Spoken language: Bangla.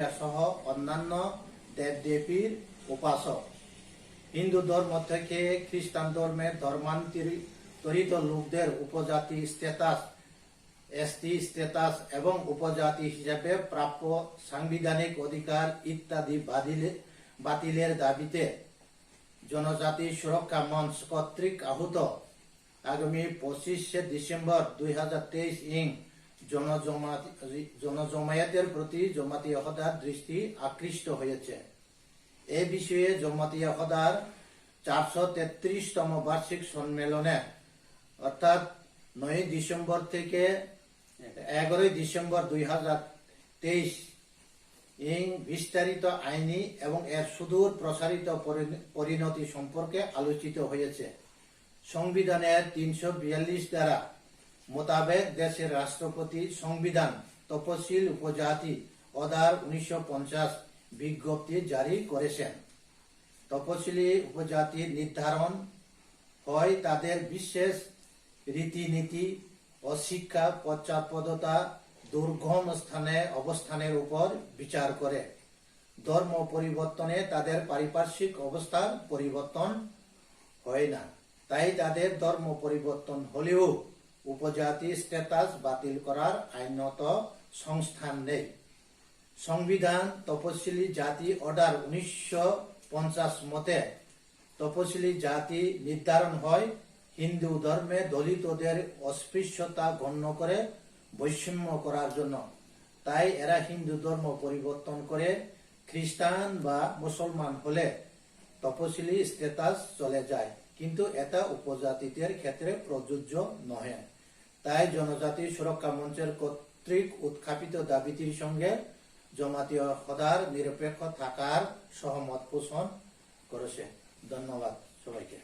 সহ অন্যান্য দেবদেবীর উপাসক। হিন্দু ধর্ম থেকে খ্রিস্টান ধর্মে ধর্মান্তরিত লোকদের উপজাতি স্ট্যাটাস, এসটি স্ট্যাটাস এবং উপজাতি হিসেবে প্রাপ্য সাংবিধানিক অধিকার ইত্যাদি বাতিলের দাবিতে জনজাতি সুরক্ষা মঞ্চ কর্তৃক আহত আগামী 25 ডিসেম্বর 2023 ইং জনজমায়েতের প্রতি জমাতি হদার দৃষ্টি আকৃষ্ট হয়েছে। এ বিষয়ে জমাতি হদার 433তম বার্ষিক সম্মেলনে অর্থাৎ 9 ডিসেম্বর থেকে 11 ডিসেম্বর 2023 ইং বিস্তারিত আইনি এবং এর সুদূর প্রসারিত পরিণতি সম্পর্কে আলোচিত হয়েছে। সংবিধানের 342 ধারা মোতাবেক দেশের রাষ্ট্রপতি সংবিধান তপশিল উপজাতি অর্ডার 1950 বিজ্ঞপ্তি জারি করেছেন। তপশিলি উপজাতির নির্ধারণ হয় তাদের বিশেষ রীতিনীতি ও শিক্ষা পশ্চাৎপদতা দুর্গম স্থানে অবস্থানের উপর বিচার করে। ধর্ম পরিবর্তনে তাদের পারিপার্শ্বিক অবস্থার পরিবর্তন হয় না, তাই তাদের ধর্ম পরিবর্তন হলেও উপজাতি স্ট্যাটাস বাতিল করার আইনত সংস্থান নেই। সংবিধান তপশিলি জাতি অর্ডার 1950 মতে তপশিলি জাতি নির্ধারণ হয় হিন্দু ধর্মে দলিতদের অস্পৃশ্যতা গণ্য করে বৈষম্য করার জন্য। তাই এরা হিন্দু ধর্ম পরিবর্তন করে খ্রিস্টান বা মুসলমান হলে তপশিলি স্ট্যাটাস চলে যায়, কিন্তু এটা উপজাতিদের ক্ষেত্রে প্রযোজ্য নহে। তাই জনজাতি সুরক্ষা মঞ্চের কর্তৃক উত্থাপিত দাবিটির সঙ্গে জমাতি হদার নিরপেক্ষ থাকার সহমত পোষণ করেছে। ধন্যবাদ সবাইকে।